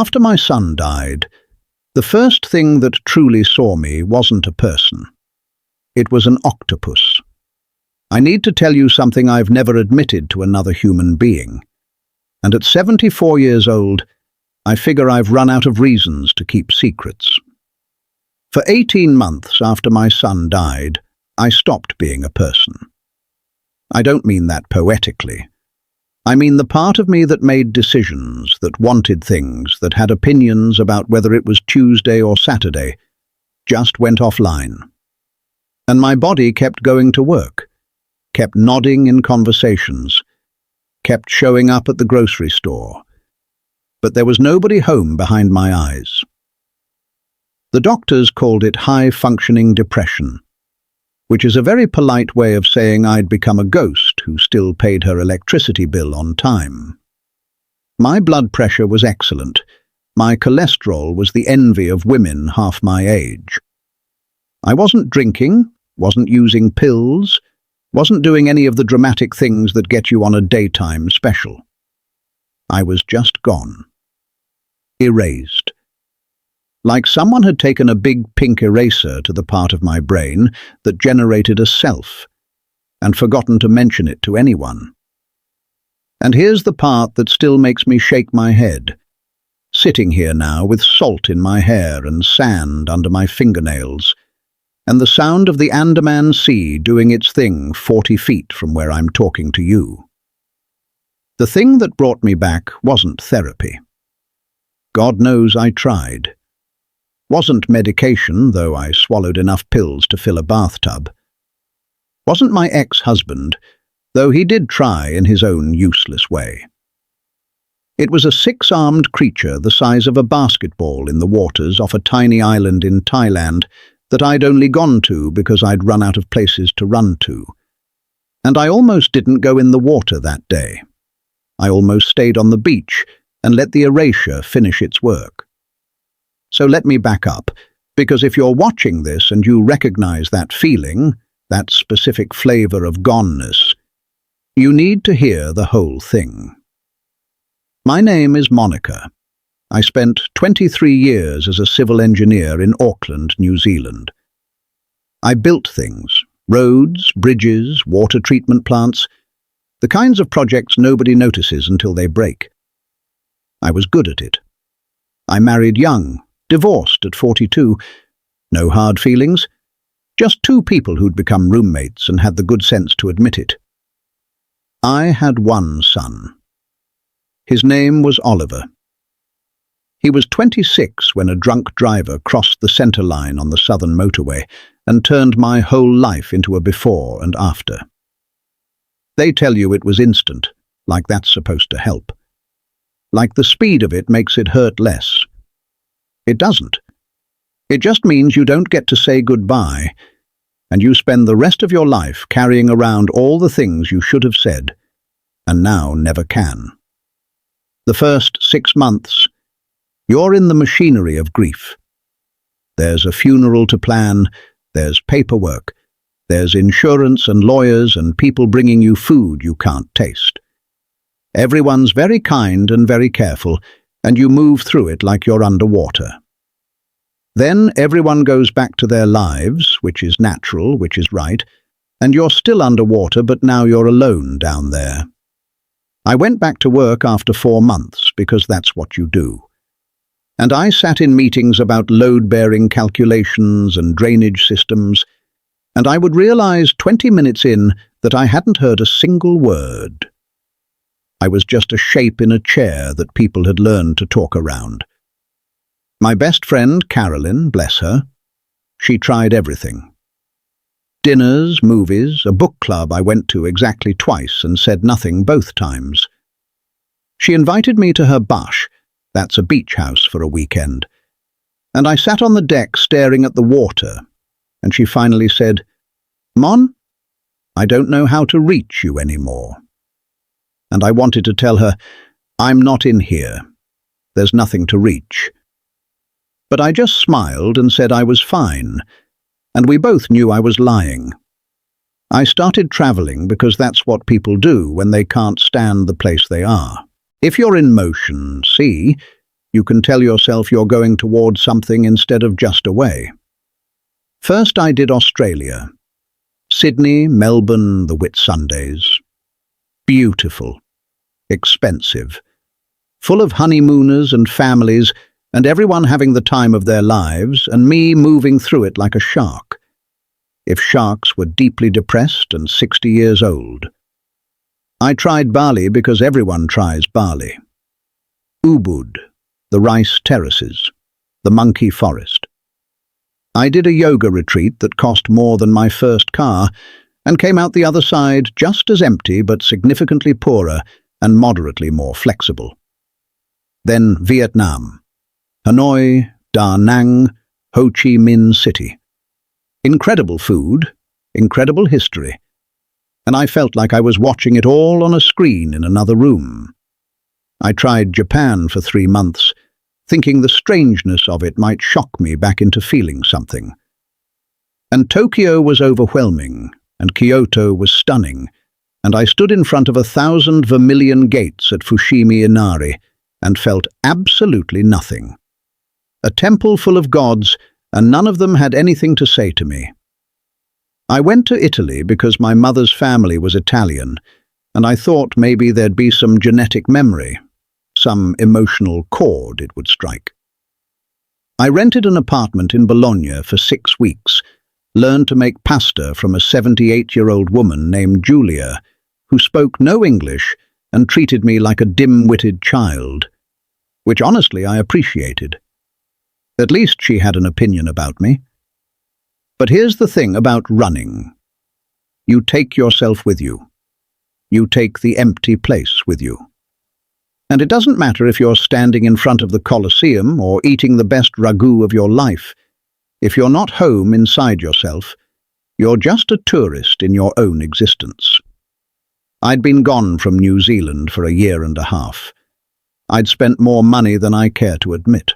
After my son died, the first thing that truly saw me wasn't a person. It was an octopus. I need to tell you something I've never admitted to another human being. And at 74 years old, I figure I've run out of reasons to keep secrets. For 18 months after my son died, I stopped being a person. I don't mean that poetically. I mean the part of me that made decisions, that wanted things, that had opinions about whether it was Tuesday or Saturday, just went offline. And my body kept going to work, kept nodding in conversations, kept showing up at the grocery store. But there was nobody home behind my eyes. The doctors called it high-functioning depression, which is a very polite way of saying I'd become a ghost who still paid her electricity bill on time. My blood pressure was excellent. My cholesterol was the envy of women half my age. I wasn't drinking, wasn't using pills, wasn't doing any of the dramatic things that get you on a daytime special. I was just gone. Erased. Like someone had taken a big pink eraser to the part of my brain that generated a self, and forgotten to mention it to anyone. And here's the part that still makes me shake my head. Sitting here now with salt in my hair and sand under my fingernails, and the sound of the Andaman Sea doing its thing 40 feet from where I'm talking to you. The thing that brought me back wasn't therapy. God knows I tried. Wasn't medication, though I swallowed enough pills to fill a bathtub. Wasn't my ex-husband, though he did try in his own useless way. It was a 6-armed creature the size of a basketball in the waters off a tiny island in Thailand that I'd only gone to because I'd run out of places to run to. And I almost didn't go in the water that day. I almost stayed on the beach and let the erasure finish its work. So let me back up, because if you're watching this and you recognize that feeling, that specific flavor of goneness, you need to hear the whole thing. My name is Monica. I spent 23 years as a civil engineer in Auckland, New Zealand. I built things, roads, bridges, water treatment plants, the kinds of projects nobody notices until they break. I was good at it. I married young, divorced at 42. No hard feelings. Just 2 people who'd become roommates and had the good sense to admit it. I had one son. His name was Oliver. He was 26 when a drunk driver crossed the centre line on the southern motorway and turned my whole life into a before and after. They tell you it was instant, like that's supposed to help. Like the speed of it makes it hurt less. It doesn't. It just means you don't get to say goodbye, and you spend the rest of your life carrying around all the things you should have said, and now never can. The first 6 months, you're in the machinery of grief. There's a funeral to plan, there's paperwork, there's insurance and lawyers and people bringing you food you can't taste. Everyone's very kind and very careful, and you move through it like you're underwater. Then everyone goes back to their lives, which is natural, which is right, and you're still underwater, but now you're alone down there. I went back to work after 4 months, because that's what you do. And I sat in meetings about load-bearing calculations and drainage systems, and I would realize 20 minutes in that I hadn't heard a single word. I was just a shape in a chair that people had learned to talk around. My best friend, Carolyn, bless her, she tried everything. Dinners, movies, a book club I went to exactly twice and said nothing both times. She invited me to her bush, that's a beach house for a weekend, and I sat on the deck staring at the water, and she finally said, "Mon, I don't know how to reach you anymore." And I wanted to tell her, "I'm not in here. There's nothing to reach." But I just smiled and said I was fine, and we both knew I was lying. I started traveling because that's what people do when they can't stand the place they are. If you're in motion, see, You can tell yourself you're going towards something instead of just away. First I did Australia. Sydney, Melbourne, the Whitsundays. Beautiful. Expensive. Full of honeymooners and families, and everyone having the time of their lives, and me moving through it like a shark. If sharks were deeply depressed and 60 years old. I tried Bali because everyone tries Bali. Ubud, the rice terraces, the monkey forest. I did a yoga retreat that cost more than my first car and came out the other side just as empty but significantly poorer and moderately more flexible. Then Vietnam. Hanoi, Da Nang, Ho Chi Minh City. Incredible food, incredible history, and I felt like I was watching it all on a screen in another room. I tried Japan for 3 months, thinking the strangeness of it might shock me back into feeling something. And Tokyo was overwhelming, and Kyoto was stunning, and I stood in front of 1,000 vermilion gates at Fushimi Inari and felt absolutely nothing. A temple full of gods, and none of them had anything to say to me. I went to Italy because my mother's family was Italian, and I thought maybe there'd be some genetic memory, some emotional chord it would strike. I rented an apartment in Bologna for 6 weeks, learned to make pasta from a 78-year-old woman named Julia, who spoke no English and treated me like a dim-witted child, which honestly I appreciated. At least she had an opinion about me. But here's the thing about running. You take yourself with you. You take the empty place with you. And it doesn't matter if you're standing in front of the Colosseum or eating the best ragu of your life. If you're not home inside yourself, you're just a tourist in your own existence. I'd been gone from New Zealand for 1.5 years. I'd spent more money than I care to admit.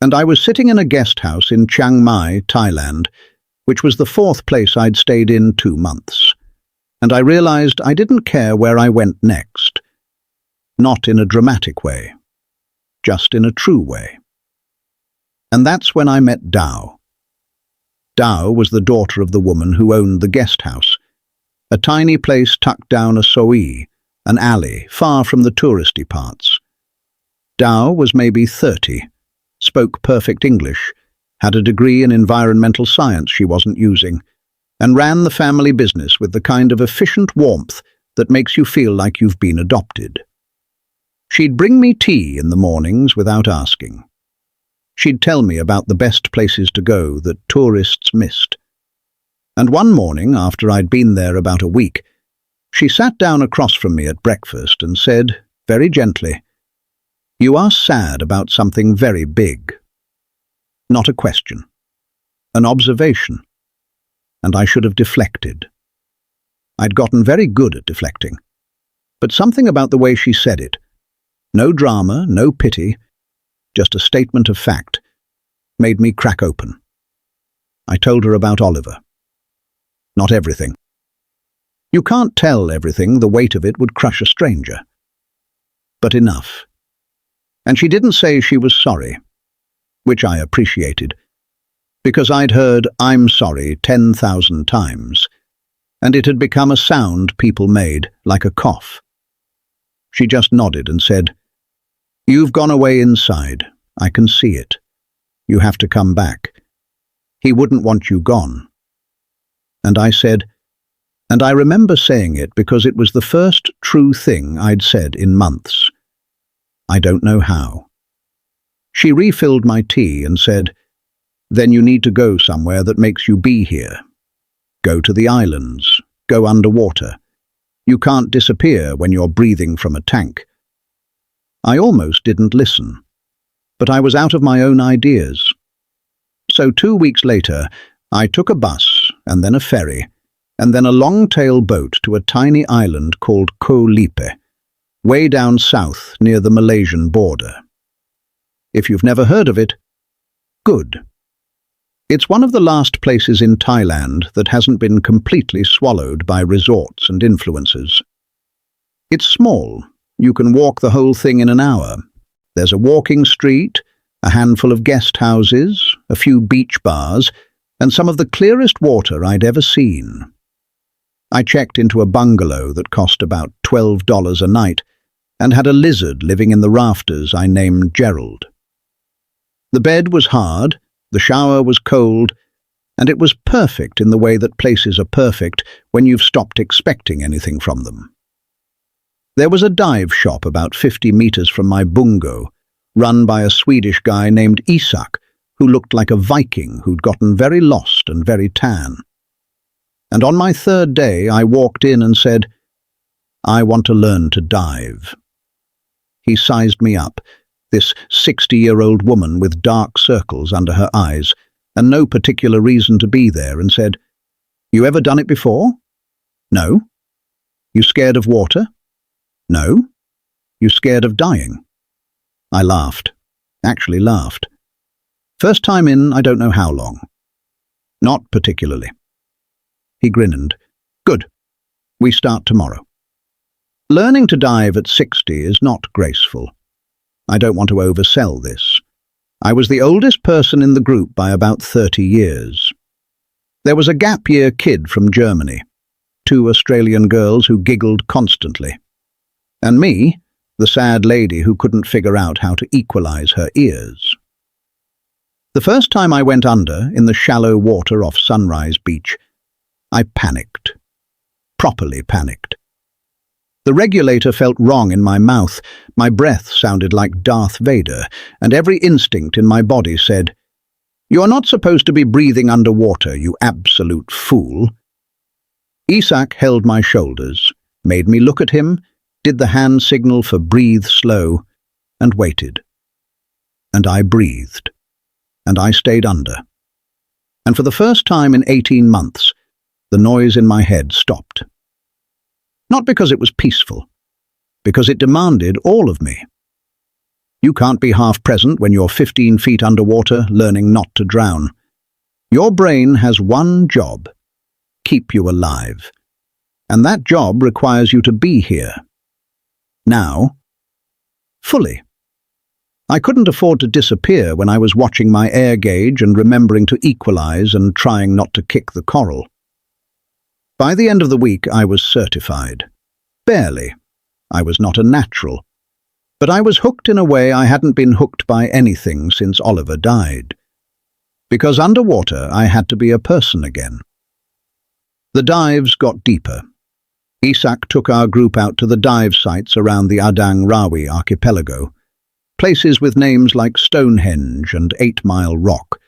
And I was sitting in a guest house in Chiang Mai, Thailand, which was the 4th place I'd stayed in 2 months. And I realized I didn't care where I went next. Not in a dramatic way, just in a true way. And that's when I met Dao. Dao was the daughter of the woman who owned the guest house, a tiny place tucked down a soi, an alley, far from the touristy parts. Dao was maybe 30, spoke perfect English, had a degree in environmental science she wasn't using, and ran the family business with the kind of efficient warmth that makes you feel like you've been adopted. She'd bring me tea in the mornings without asking. She'd tell me about the best places to go that tourists missed. And one morning, after I'd been there about a week, she sat down across from me at breakfast and said, very gently, "You are sad about something very big." Not a question. An observation. And I should have deflected. I'd gotten very good at deflecting. But something about the way she said it, no drama, no pity, just a statement of fact, made me crack open. I told her about Oliver. Not everything. You can't tell everything, the weight of it would crush a stranger. But enough. And she didn't say she was sorry, which I appreciated, because I'd heard "I'm sorry" 10,000 times, and it had become a sound people made, like a cough. She just nodded and said, "You've gone away inside. I can see it. You have to come back. He wouldn't want you gone." And I said, and I remember saying it because it was the first true thing I'd said in months, "I don't know how." She refilled my tea and said, "Then you need to go somewhere that makes you be here. Go to the islands. Go underwater. You can't disappear when you're breathing from a tank." I almost didn't listen, but I was out of my own ideas. So 2 weeks later, I took a bus, and then a ferry, and then a long-tail boat to a tiny island called Koh Lipe, way down south near the Malaysian border. If you've never heard of it, good. It's one of the last places in Thailand that hasn't been completely swallowed by resorts and influencers. It's small. You can walk the whole thing in an hour. There's a walking street, a handful of guest houses, a few beach bars, and some of the clearest water I'd ever seen. I checked into a bungalow that cost about $12 a night and had a lizard living in the rafters I named Gerald. The bed was hard, the shower was cold, and it was perfect in the way that places are perfect when you've stopped expecting anything from them. There was a dive shop about 50 meters from my bungo, run by a Swedish guy named Isak, who looked like a Viking who'd gotten very lost and very tan. And on my third day, I walked in and said, "I want to learn to dive." He sized me up, this 60-year-old woman with dark circles under her eyes, and no particular reason to be there, and said, "You ever done it before?" "No." "You scared of water?" "No." "You scared of dying?" I laughed. Actually laughed. First time in I don't know how long. "Not particularly." He grinned. "Good. We start tomorrow." Learning to dive at 60 is not graceful. I don't want to oversell this. I was the oldest person in the group by about 30 years. There was a gap-year kid from Germany, 2 Australian girls who giggled constantly, and me, the sad lady who couldn't figure out how to equalize her ears. The first time I went under in the shallow water off Sunrise Beach, I panicked. Properly panicked. The regulator felt wrong in my mouth, my breath sounded like Darth Vader, and every instinct in my body said, "You're not supposed to be breathing underwater, you absolute fool." Isak held my shoulders, made me look at him, did the hand signal for breathe slow, and waited. And I breathed. And I stayed under. And for the first time in 18 months, the noise in my head stopped. Not because it was peaceful, because it demanded all of me. You can't be half present when you're 15 feet underwater learning not to drown. Your brain has one job: keep you alive. And that job requires you to be here. Now, fully. I couldn't afford to disappear when I was watching my air gauge and remembering to equalize and trying not to kick the coral. By the end of the week, I was certified. Barely. I was not a natural. But I was hooked in a way I hadn't been hooked by anything since Oliver died. Because underwater, I had to be a person again. The dives got deeper. Isak took our group out to the dive sites around the Adang Rawi archipelago, places with names like Stonehenge and 8 Mile Rock.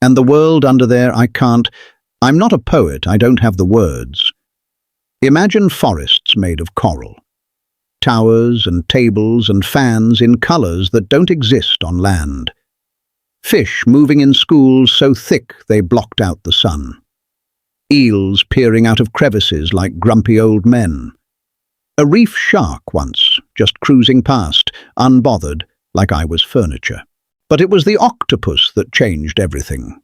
And the world under there, I'm not a poet, I don't have the words. Imagine forests made of coral. Towers and tables and fans in colours that don't exist on land. Fish moving in schools so thick they blocked out the sun. Eels peering out of crevices like grumpy old men. A reef shark once, just cruising past, unbothered, like I was furniture. But it was the octopus that changed everything.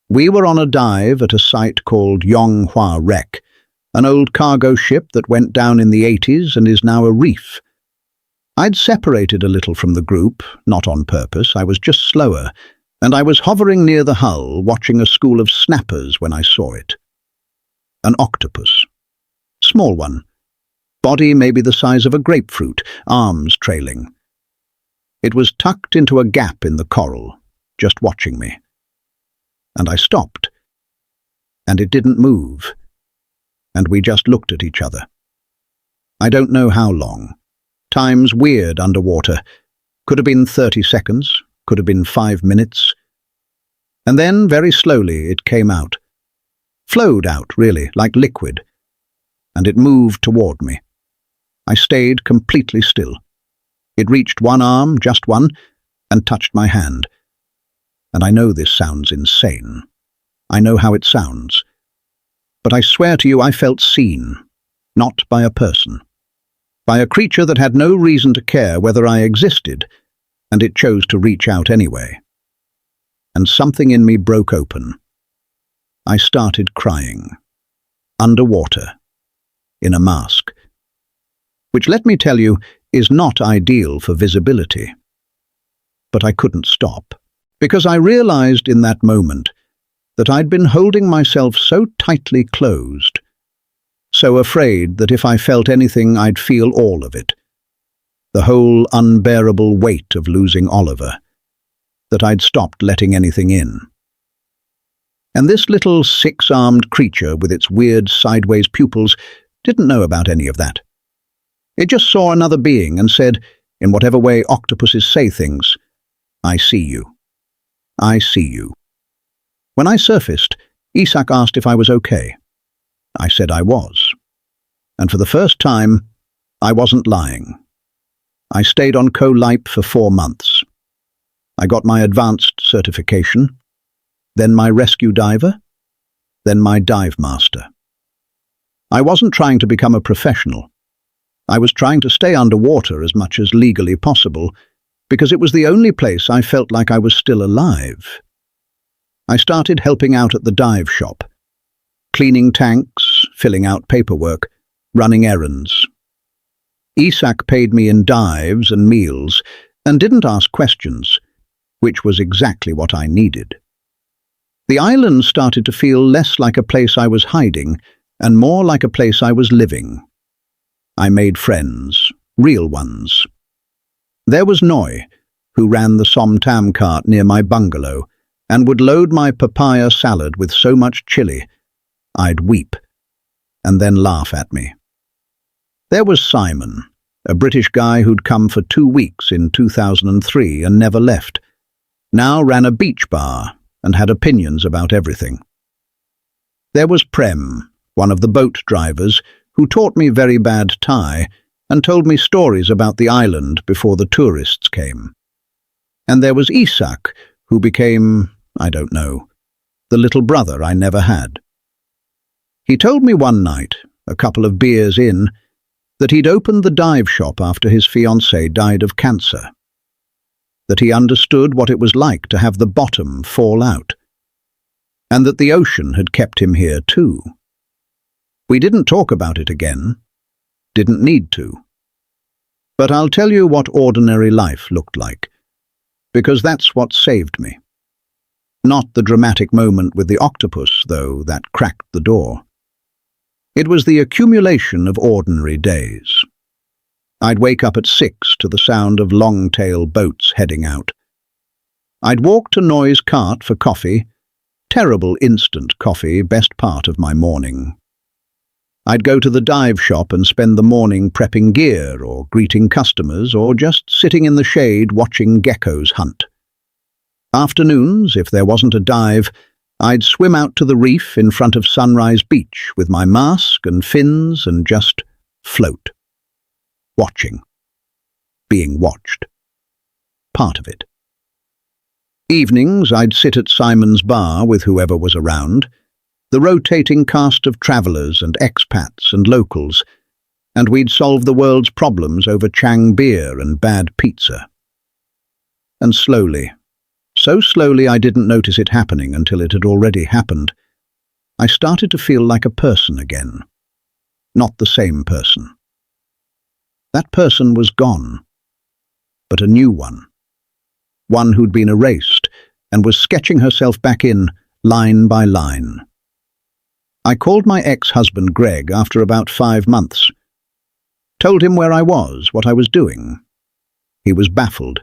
We were on a dive at a site called Yonghua Wreck, an old cargo ship that went down in the 80s and is now a reef. I'd separated a little from the group, not on purpose, I was just slower, and I was hovering near the hull, watching a school of snappers when I saw it. An octopus. Small one. Body maybe the size of a grapefruit, arms trailing. It was tucked into a gap in the coral, just watching me. And I stopped. And it didn't move. And we just looked at each other. I don't know how long. Time's weird underwater. Could have been 30 seconds, could have been 5 minutes. And then, very slowly, it came out. Flowed out, really, like liquid. And it moved toward me. I stayed completely still. It reached one arm, just one, and touched my hand. And I know this sounds insane. I know how it sounds. But I swear to you I felt seen, not by a person. By a creature that had no reason to care whether I existed, and it chose to reach out anyway. And something in me broke open. I started crying. Underwater. In a mask. Which, let me tell you, is not ideal for visibility. But I couldn't stop, because I realized in that moment that I'd been holding myself so tightly closed, so afraid that if I felt anything I'd feel all of it, the whole unbearable weight of losing Oliver, that I'd stopped letting anything in. And this little six-armed creature with its weird sideways pupils didn't know about any of that. It just saw another being and said, in whatever way octopuses say things, "I see you. I see you." When I surfaced, Isak asked if I was okay. I said I was. And for the first time, I wasn't lying. I stayed on Koh Lipe for 4 months. I got my advanced certification, then my rescue diver, then my dive master. I wasn't trying to become a professional. I was trying to stay underwater as much as legally possible, because it was the only place I felt like I was still alive. I started helping out at the dive shop, cleaning tanks, filling out paperwork, running errands. Isak paid me in dives and meals and didn't ask questions, which was exactly what I needed. The island started to feel less like a place I was hiding and more like a place I was living. I made friends, real ones. There was Noi, who ran the Somtam cart near my bungalow and would load my papaya salad with so much chili, I'd weep and then laugh at me. There was Simon, a British guy who'd come for 2 weeks in 2003 and never left, now ran a beach bar and had opinions about everything. There was Prem, one of the boat drivers, who taught me very bad Thai and told me stories about the island before the tourists came. And there was Isak, who became, I don't know, the little brother I never had. He told me one night, a couple of beers in, that he'd opened the dive shop after his fiancée died of cancer, that he understood what it was like to have the bottom fall out, and that the ocean had kept him here too. We didn't talk about it again, didn't need to. But I'll tell you what ordinary life looked like, because that's what saved me. Not the dramatic moment with the octopus, though, that cracked the door. It was the accumulation of ordinary days. I'd wake up at 6 to the sound of long-tail boats heading out. I'd walk to Noi's cart for coffee, terrible instant coffee, best part of my morning. I'd go to the dive shop and spend the morning prepping gear or greeting customers or just sitting in the shade watching geckos hunt. Afternoons, if there wasn't a dive, I'd swim out to the reef in front of Sunrise Beach with my mask and fins and just float. Watching. Being watched. Part of it. Evenings, I'd sit at Simon's bar with whoever was around, the rotating cast of travellers and expats and locals, and we'd solve the world's problems over Chang beer and bad pizza. And slowly, so slowly I didn't notice it happening until it had already happened, I started to feel like a person again. Not the same person. That person was gone, but a new one. One who'd been erased and was sketching herself back in, line by line. I called my ex-husband Greg after about 5 months. Told him where I was, what I was doing. He was baffled.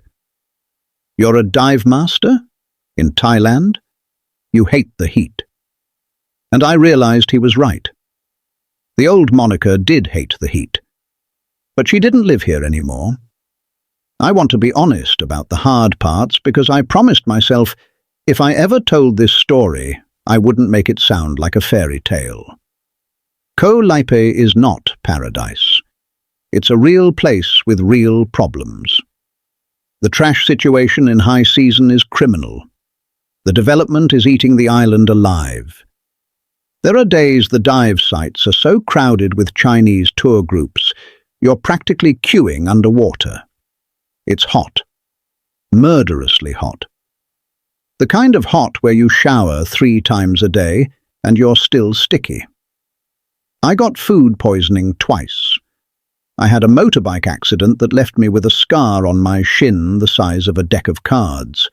"You're a dive master? In Thailand? You hate the heat." And I realized he was right. The old Monica did hate the heat. But she didn't live here anymore. I want to be honest about the hard parts because I promised myself if I ever told this story, I wouldn't make it sound like a fairy tale. Koh Lipe is not paradise. It's a real place with real problems. The trash situation in high season is criminal. The development is eating the island alive. There are days the dive sites are so crowded with Chinese tour groups, you're practically queuing underwater. It's hot. Murderously hot. The kind of hot where you shower 3 times a day and you're still sticky. I got food poisoning twice. I had a motorbike accident that left me with a scar on my shin the size of a deck of cards.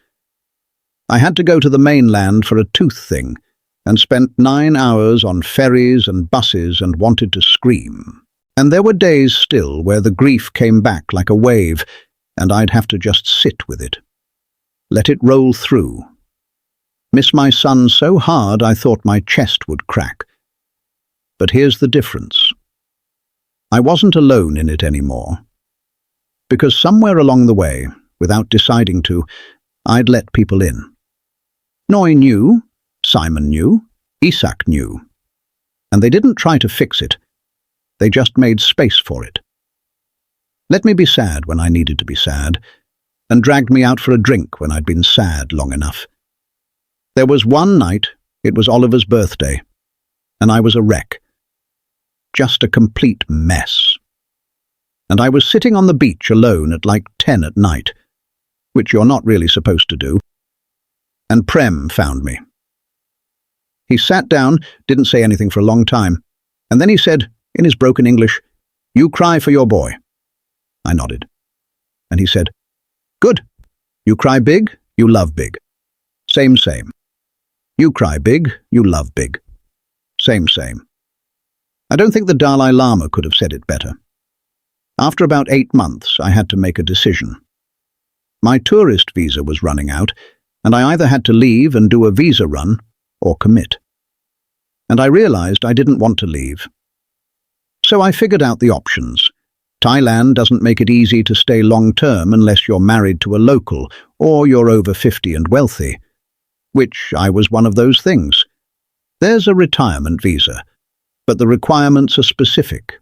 I had to go to the mainland for a tooth thing and spent 9 hours on ferries and buses and wanted to scream. And there were days still where the grief came back like a wave and I'd have to just sit with it. Let it roll through. Miss my son so hard I thought my chest would crack. But here's the difference. I wasn't alone in it anymore. Because somewhere along the way, without deciding to, I'd let people in. Noy knew, Simon knew, Isak knew. And they didn't try to fix it. They just made space for it. Let me be sad when I needed to be sad, and dragged me out for a drink when I'd been sad long enough. There was one night, it was Oliver's birthday, and I was a wreck. Just a complete mess. And I was sitting on the beach alone at like 10 at night, which you're not really supposed to do. And Prem found me. He sat down, didn't say anything for a long time, and then he said, in his broken English, "You cry for your boy." I nodded. And he said, "Good. You cry big, you love big. Same, same. You cry big, you love big. Same, same." I don't think the Dalai Lama could have said it better. After about 8 months, I had to make a decision. My tourist visa was running out, and I either had to leave and do a visa run or commit. And I realized I didn't want to leave. So I figured out the options. Thailand doesn't make it easy to stay long-term unless you're married to a local or you're over 50 and wealthy, which I was one of those things. There's a retirement visa, but the requirements are specific.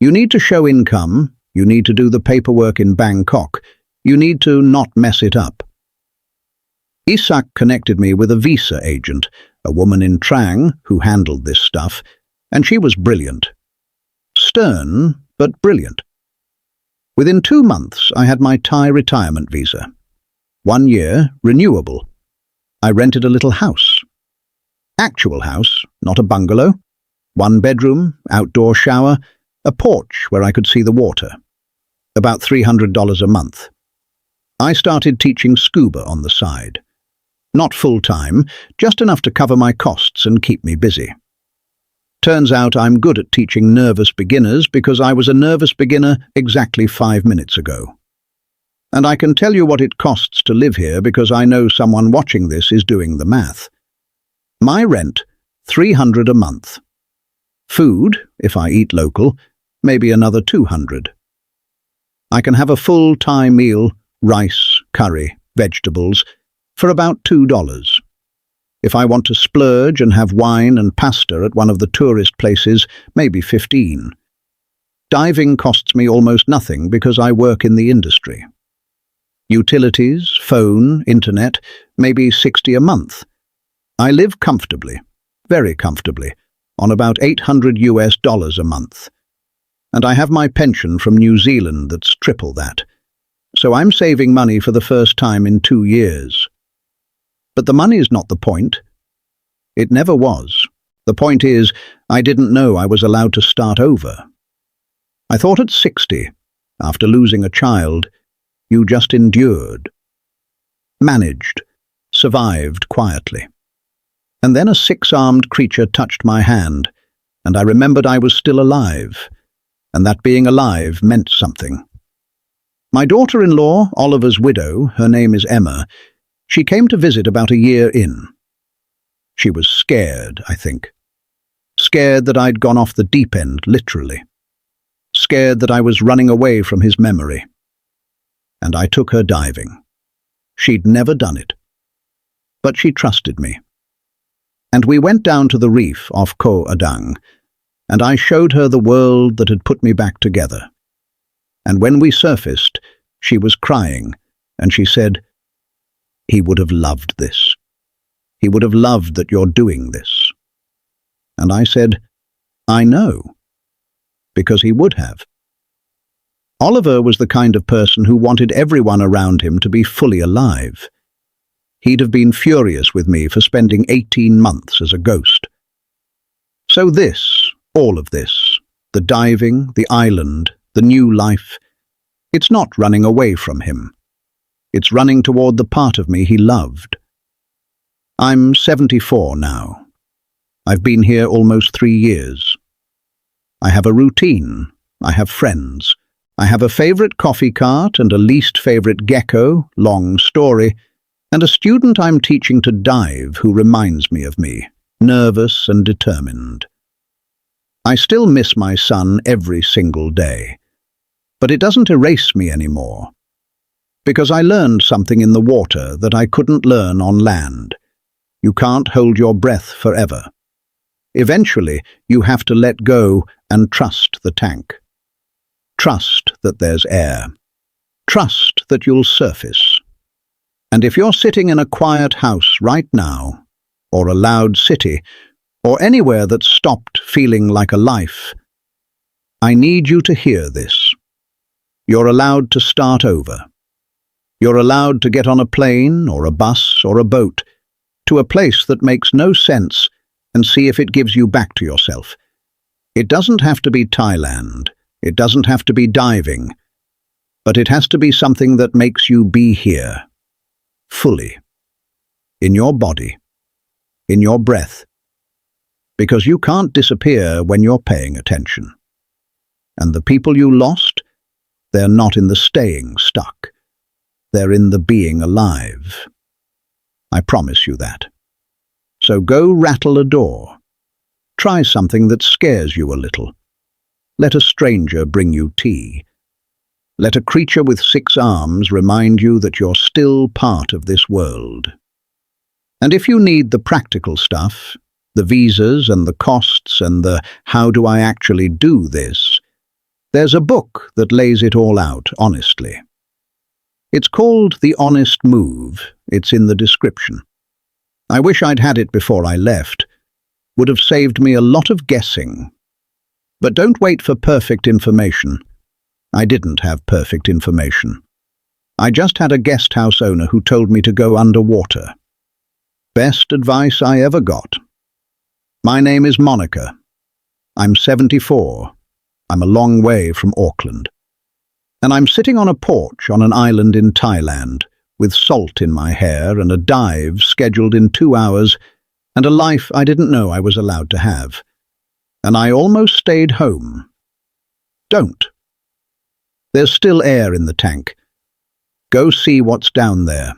You need to show income, you need to do the paperwork in Bangkok, you need to not mess it up. Isak connected me with a visa agent, a woman in Trang who handled this stuff, and she was brilliant. Stern, but brilliant. Within 2 months, I had my Thai retirement visa. 1 year, renewable. I rented a little house. Actual house, not a bungalow. 1 bedroom, outdoor shower, a porch where I could see the water. About $300 a month. I started teaching scuba on the side. Not full-time, just enough to cover my costs and keep me busy. Turns out I'm good at teaching nervous beginners because I was a nervous beginner exactly 5 minutes ago. And I can tell you what it costs to live here because I know someone watching this is doing the math. My rent, $300 a month. Food, if I eat local, maybe another $200. I can have a full Thai meal, rice, curry, vegetables, for about $2. If I want to splurge and have wine and pasta at one of the tourist places, maybe $15. Diving costs me almost nothing because I work in the industry. Utilities, phone, internet, maybe $60 a month. I live comfortably, very comfortably, on about $800 a month. And I have my pension from New Zealand that's triple that. So I'm saving money for the first time in 2 years. But the money is not the point. It never was. The point is, I didn't know I was allowed to start over. I thought at 60, after losing a child, you just endured. Managed. Survived quietly. And then a 6-armed creature touched my hand, and I remembered I was still alive, and that being alive meant something. My daughter-in-law, Oliver's widow, her name is Emma, she came to visit about a year in. She was scared, I think. Scared that I'd gone off the deep end, literally. Scared that I was running away from his memory. And I took her diving. She'd never done it. But she trusted me. And we went down to the reef off Koh Adang, and I showed her the world that had put me back together. And when we surfaced, she was crying, and she said, "He would have loved this. He would have loved that you're doing this." And I said, "I know." Because he would have. Oliver was the kind of person who wanted everyone around him to be fully alive. He'd have been furious with me for spending 18 months as a ghost. So this, all of this, the diving, the island, the new life. It's not running away from him. It's running toward the part of me he loved. I'm 74 now. I've been here almost 3 years. I have a routine. I have friends. I have a favorite coffee cart and a least favorite gecko, long story, and a student I'm teaching to dive who reminds me of me, nervous and determined. I still miss my son every single day, but it doesn't erase me anymore, because I learned something in the water that I couldn't learn on land. You can't hold your breath forever. Eventually, you have to let go and trust the tank. Trust that there's air. Trust that you'll surface. And if you're sitting in a quiet house right now, or a loud city, or anywhere that's stopped feeling like a life, I need you to hear this. You're allowed to start over. You're allowed to get on a plane or a bus or a boat to a place that makes no sense and see if it gives you back to yourself. It doesn't have to be Thailand. It doesn't have to be diving. But it has to be something that makes you be here, fully, in your body, in your breath, because you can't disappear when you're paying attention. And the people you lost, they're not in the staying stuck. They're in the being alive. I promise you that. So go rattle a door. Try something that scares you a little. Let a stranger bring you tea. Let a creature with 6 arms remind you that you're still part of this world. And if you need the practical stuff, the visas and the costs and the how do I actually do this, there's a book that lays it all out honestly. It's called The Honest Move. It's in the description. I wish I'd had it before I left. Would have saved me a lot of guessing. But don't wait for perfect information. I didn't have perfect information. I just had a guest house owner who told me to go underwater. Best advice I ever got. My name is Monica. I'm 74. I'm a long way from Auckland. And I'm sitting on a porch on an island in Thailand, with salt in my hair and a dive scheduled in 2 hours, and a life I didn't know I was allowed to have. And I almost stayed home. Don't. There's still air in the tank. Go see what's down there.